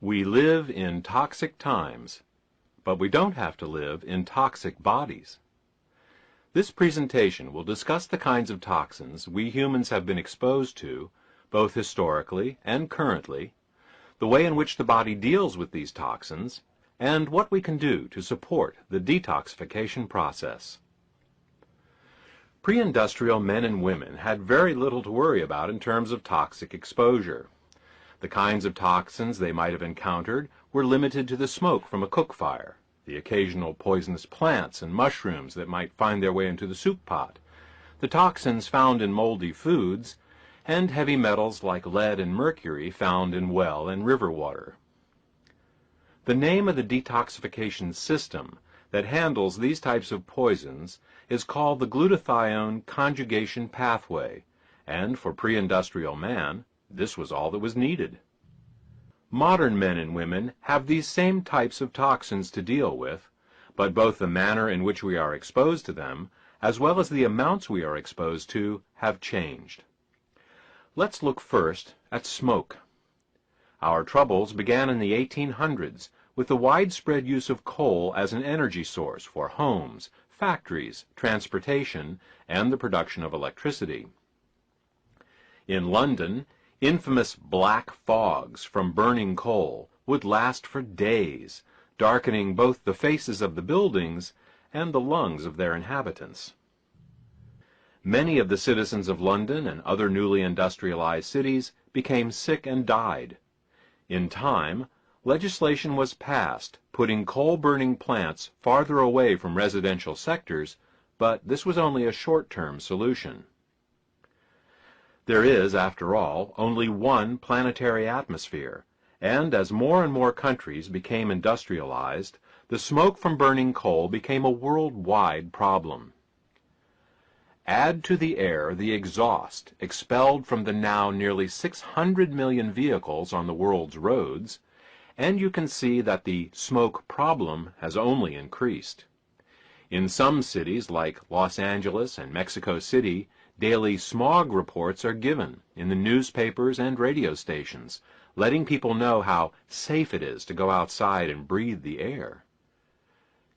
We live in toxic times, but we don't have to live in toxic bodies. This presentation will discuss the kinds of toxins we humans have been exposed to, both historically and currently, the way in which the body deals with these toxins, and what we can do to support the detoxification process. Pre-industrial men and women had very little to worry about in terms of toxic exposure. The kinds of toxins they might have encountered were limited to the smoke from a cook fire, the occasional poisonous plants and mushrooms that might find their way into the soup pot, the toxins found in moldy foods, and heavy metals like lead and mercury found in well and river water. The name of the detoxification system that handles these types of poisons is called the glutathione conjugation pathway, and for pre-industrial man, this was all that was needed. Modern men and women have these same types of toxins to deal with, but both the manner in which we are exposed to them, as well as the amounts we are exposed to, have changed. Let's look first at smoke. Our troubles began in the 1800s with the widespread use of coal as an energy source for homes, factories, transportation, and the production of electricity. In London, infamous black fogs from burning coal would last for days, darkening both the faces of the buildings and the lungs of their inhabitants. Many of the citizens of London and other newly industrialized cities became sick and died. In time, legislation was passed putting coal-burning plants farther away from residential sectors, but this was only a short-term solution. There is, after all, only one planetary atmosphere, and as more and more countries became industrialized, the smoke from burning coal became a worldwide problem. Add to the air the exhaust expelled from the now nearly 600 million vehicles on the world's roads, and you can see that the smoke problem has only increased. In some cities like Los Angeles and Mexico City, daily smog reports are given in the newspapers and radio stations, letting people know how safe it is to go outside and breathe the air.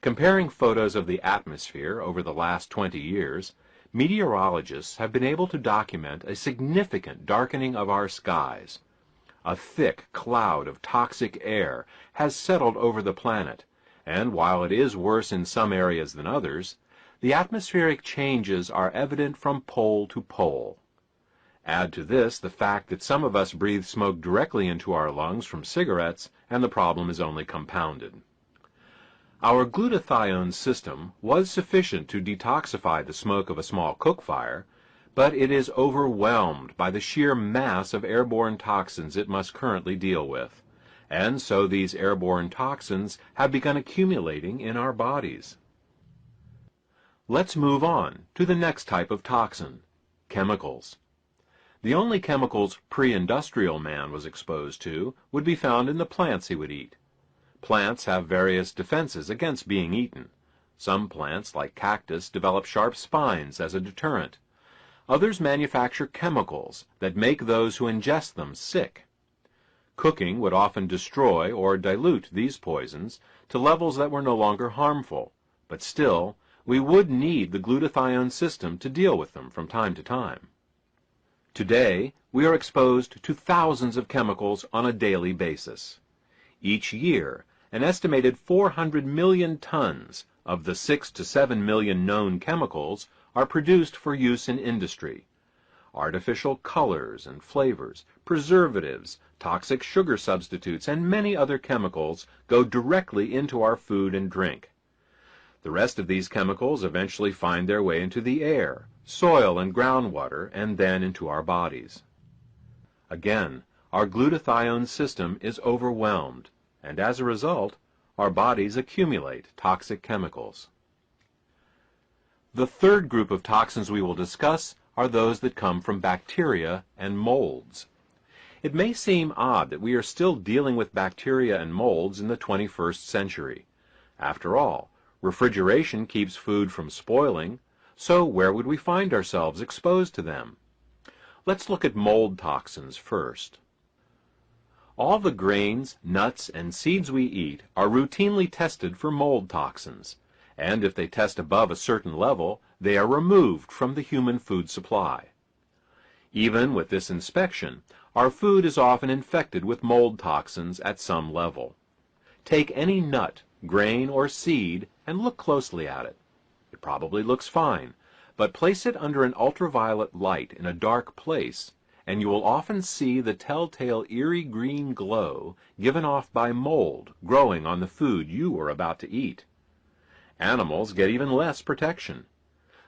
Comparing photos of the atmosphere over the last 20 years, meteorologists have been able to document a significant darkening of our skies. A thick cloud of toxic air has settled over the planet, and while it is worse in some areas than others, the atmospheric changes are evident from pole to pole. Add to this the fact that some of us breathe smoke directly into our lungs from cigarettes, and the problem is only compounded. Our glutathione system was sufficient to detoxify the smoke of a small cook fire, but it is overwhelmed by the sheer mass of airborne toxins it must currently deal with, and so these airborne toxins have begun accumulating in our bodies. Let's move on to the next type of toxin, chemicals. The only chemicals pre-industrial man was exposed to would be found in the plants he would eat. Plants have various defenses against being eaten. Some plants, like cactus, develop sharp spines as a deterrent. Others manufacture chemicals that make those who ingest them sick. Cooking would often destroy or dilute these poisons to levels that were no longer harmful, but still, we would need the glutathione system to deal with them from time to time. Today, we are exposed to thousands of chemicals on a daily basis. Each year, an estimated 400 million tons of the 6 to 7 million known chemicals are produced for use in industry. Artificial colors and flavors, preservatives, toxic sugar substitutes, and many other chemicals go directly into our food and drink. The rest of these chemicals eventually find their way into the air, soil, and groundwater, and then into our bodies. Again, our glutathione system is overwhelmed, and as a result, our bodies accumulate toxic chemicals. The third group of toxins we will discuss are those that come from bacteria and molds. It may seem odd that we are still dealing with bacteria and molds in the 21st century. After all, refrigeration keeps food from spoiling, so where would we find ourselves exposed to them? Let's look at mold toxins first. All the grains, nuts, and seeds we eat are routinely tested for mold toxins, and if they test above a certain level, they are removed from the human food supply. Even with this inspection, our food is often infected with mold toxins at some level. Take any nut, grain, or seed and look closely at it. It probably looks fine, but place it under an ultraviolet light in a dark place, and you will often see the telltale eerie green glow given off by mold growing on the food you are about to eat. Animals get even less protection.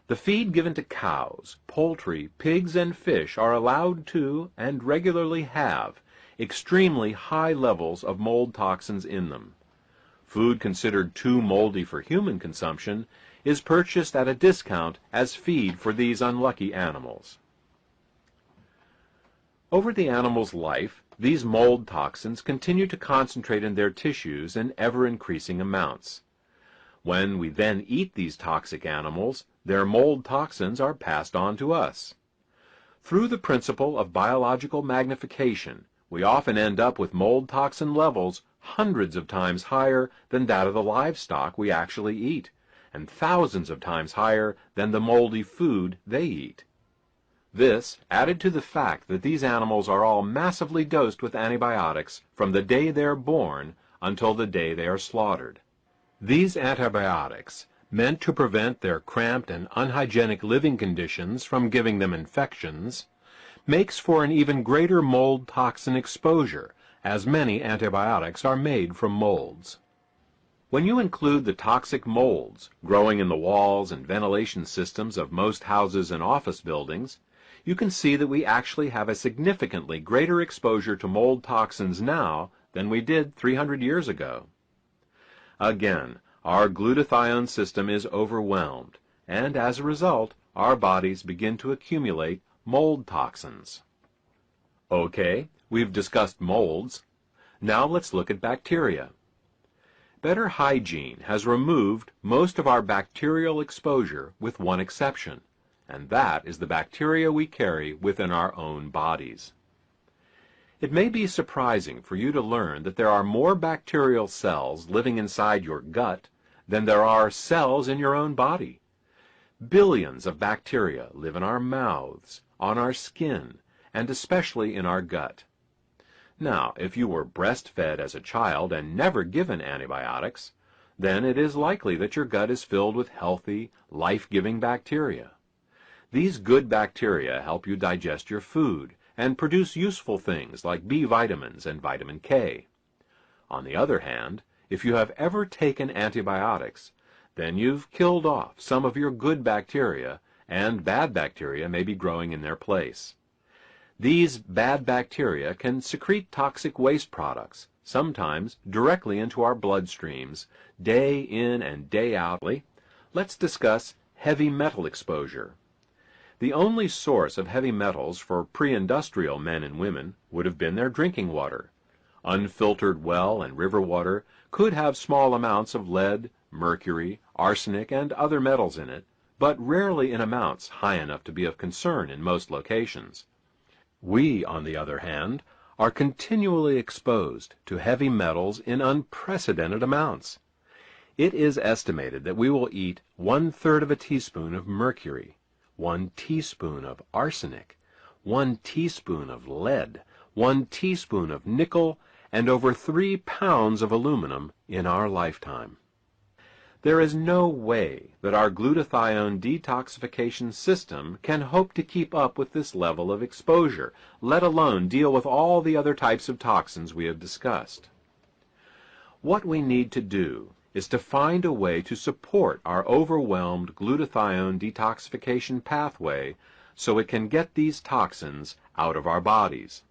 The feed given to cows, poultry, pigs, and fish are allowed to, and regularly have, extremely high levels of mold toxins in them. Food considered too moldy for human consumption is purchased at a discount as feed for these unlucky animals. Over the animal's life, these mold toxins continue to concentrate in their tissues in ever-increasing amounts. When we then eat these toxic animals, their mold toxins are passed on to us. Through the principle of biological magnification, we often end up with mold toxin levels hundreds of times higher than that of the livestock we actually eat, and thousands of times higher than the moldy food they eat. This, added to the fact that these animals are all massively dosed with antibiotics from the day they're born until the day they are slaughtered. These antibiotics, meant to prevent their cramped and unhygienic living conditions from giving them infections, makes for an even greater mold toxin exposure, as many antibiotics are made from molds. When you include the toxic molds growing in the walls and ventilation systems of most houses and office buildings, you can see that we actually have a significantly greater exposure to mold toxins now than we did 300 years ago. Again, our glutathione system is overwhelmed, and as a result, our bodies begin to accumulate mold toxins. Okay, we've discussed molds. Now let's look at bacteria. Better hygiene has removed most of our bacterial exposure with one exception, and that is the bacteria we carry within our own bodies. It may be surprising for you to learn that there are more bacterial cells living inside your gut than there are cells in your own body. Billions of bacteria live in our mouths, on our skin, and especially in our gut. Now, if you were breastfed as a child and never given antibiotics, then it is likely that your gut is filled with healthy, life-giving bacteria. These good bacteria help you digest your food and produce useful things like B vitamins and vitamin K. On the other hand, if you have ever taken antibiotics, then you've killed off some of your good bacteria, and bad bacteria may be growing in their place. These bad bacteria can secrete toxic waste products, sometimes directly into our bloodstreams, day in and day out. Let's discuss heavy metal exposure. The only source of heavy metals for pre-industrial men and women would have been their drinking water. Unfiltered well and river water could have small amounts of lead, mercury, arsenic, and other metals in it, but rarely in amounts high enough to be of concern in most locations. We, on the other hand, are continually exposed to heavy metals in unprecedented amounts. It is estimated that we will eat 1/3 of a teaspoon of mercury, 1 teaspoon of arsenic, 1 teaspoon of lead, 1 teaspoon of nickel, and over 3 pounds of aluminum in our lifetime. There is no way that our glutathione detoxification system can hope to keep up with this level of exposure, let alone deal with all the other types of toxins we have discussed. What we need to do is to find a way to support our overwhelmed glutathione detoxification pathway so it can get these toxins out of our bodies.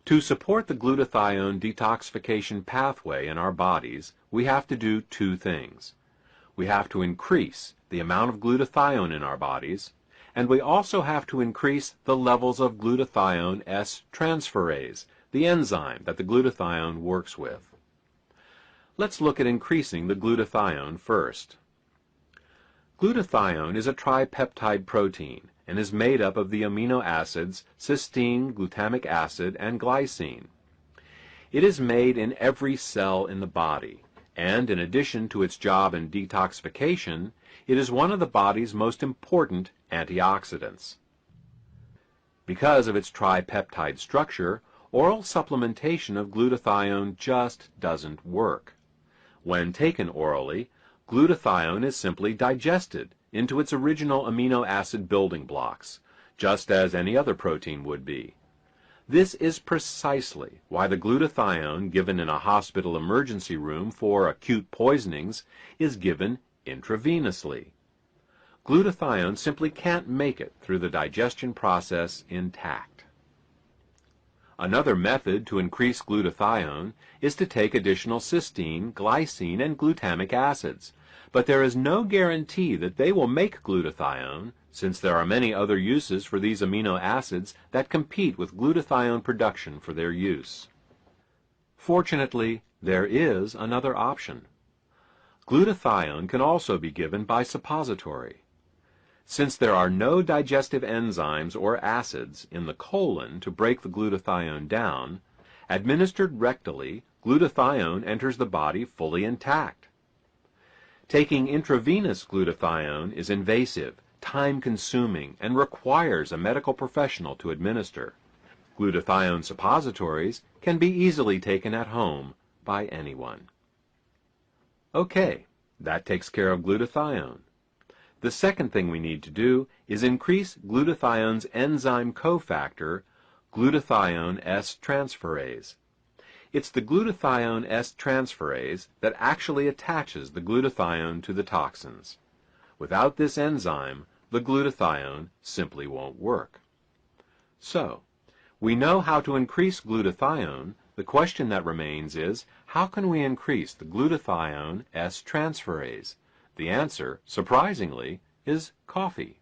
To support the glutathione detoxification pathway in our bodies, we have to do two things. We have to increase the amount of glutathione in our bodies, and we also have to increase the levels of glutathione S-transferase, the enzyme that the glutathione works with. Let's look at increasing the glutathione first. Glutathione is a tripeptide protein and is made up of the amino acids cysteine, glutamic acid, and glycine. It is made in every cell in the body, and in addition to its job in detoxification, it is one of the body's most important antioxidants. Because of its tripeptide structure, oral supplementation of glutathione just doesn't work. When taken orally, glutathione is simply digested into its original amino acid building blocks, just as any other protein would be. This is precisely why the glutathione given in a hospital emergency room for acute poisonings is given intravenously. Glutathione simply can't make it through the digestion process intact. Another method to increase glutathione is to take additional cysteine, glycine, and glutamic acids, but there is no guarantee that they will make glutathione, since there are many other uses for these amino acids that compete with glutathione production for their use. Fortunately, there is another option. Glutathione can also be given by suppository. Since there are no digestive enzymes or acids in the colon to break the glutathione down, administered rectally, glutathione enters the body fully intact. Taking intravenous glutathione is invasive, time-consuming, and requires a medical professional to administer. Glutathione suppositories can be easily taken at home by anyone. Okay, that takes care of glutathione. The second thing we need to do is increase glutathione's enzyme cofactor, glutathione S-transferase. It's the glutathione S-transferase that actually attaches the glutathione to the toxins. Without this enzyme, the glutathione simply won't work. So, we know how to increase glutathione. The question that remains is, how can we increase the glutathione S-transferase? The answer, surprisingly, is coffee.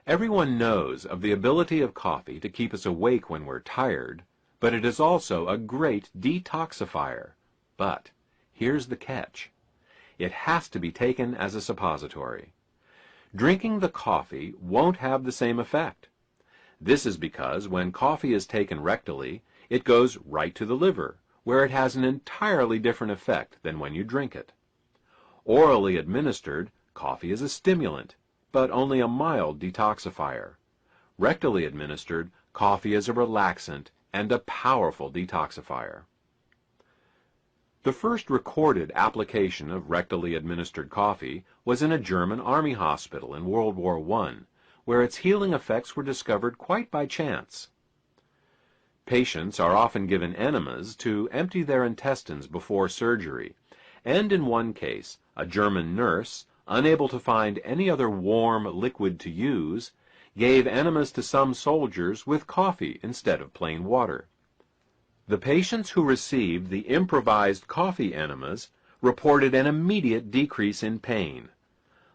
Everyone knows of the ability of coffee to keep us awake when we're tired, but it is also a great detoxifier. But here's the catch. It has to be taken as a suppository. Drinking the coffee won't have the same effect. This is because when coffee is taken rectally, it goes right to the liver, where it has an entirely different effect than when you drink it. Orally administered, coffee is a stimulant, but only a mild detoxifier. Rectally administered, coffee is a relaxant and a powerful detoxifier. The first recorded application of rectally administered coffee was in a German army hospital in World War I, where its healing effects were discovered quite by chance. Patients are often given enemas to empty their intestines before surgery, and in one case, a German nurse, unable to find any other warm liquid to use, gave enemas to some soldiers with coffee instead of plain water. The patients who received the improvised coffee enemas reported an immediate decrease in pain.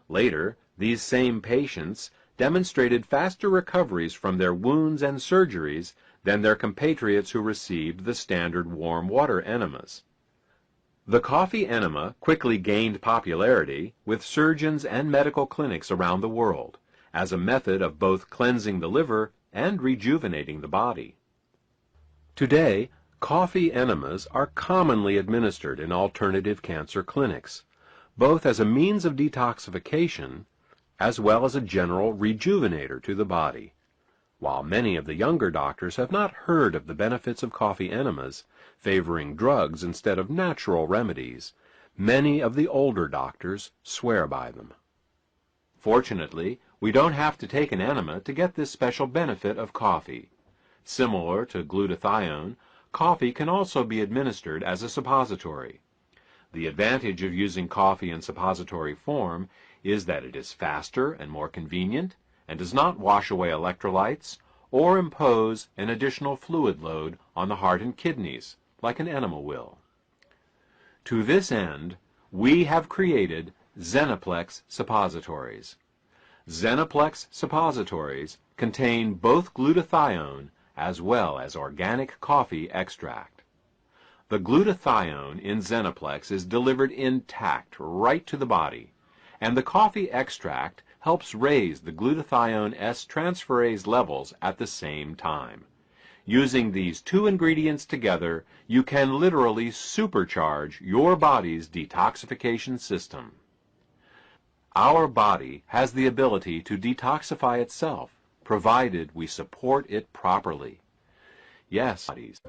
Later, these same patients demonstrated faster recoveries from their wounds and surgeries than their compatriots who received the standard warm water enemas. The coffee enema quickly gained popularity with surgeons and medical clinics around the world as a method of both cleansing the liver and rejuvenating the body. Today, coffee enemas are commonly administered in alternative cancer clinics, both as a means of detoxification as well as a general rejuvenator to the body. While many of the younger doctors have not heard of the benefits of coffee enemas, favoring drugs instead of natural remedies, many of the older doctors swear by them. Fortunately, we don't have to take an enema to get this special benefit of coffee. Similar to glutathione, coffee can also be administered as a suppository. The advantage of using coffee in suppository form is that it is faster and more convenient, and does not wash away electrolytes or impose an additional fluid load on the heart and kidneys, like an enema will. To this end, we have created Xenoplex suppositories. Xenoplex suppositories contain both glutathione as well as organic coffee extract. The glutathione in Xenoplex is delivered intact right to the body, and the coffee extract helps raise the glutathione S-transferase levels at the same time. Using these two ingredients together, you can literally supercharge your body's detoxification system. Our body has the ability to detoxify itself, provided we support it properly. Yes, bodies.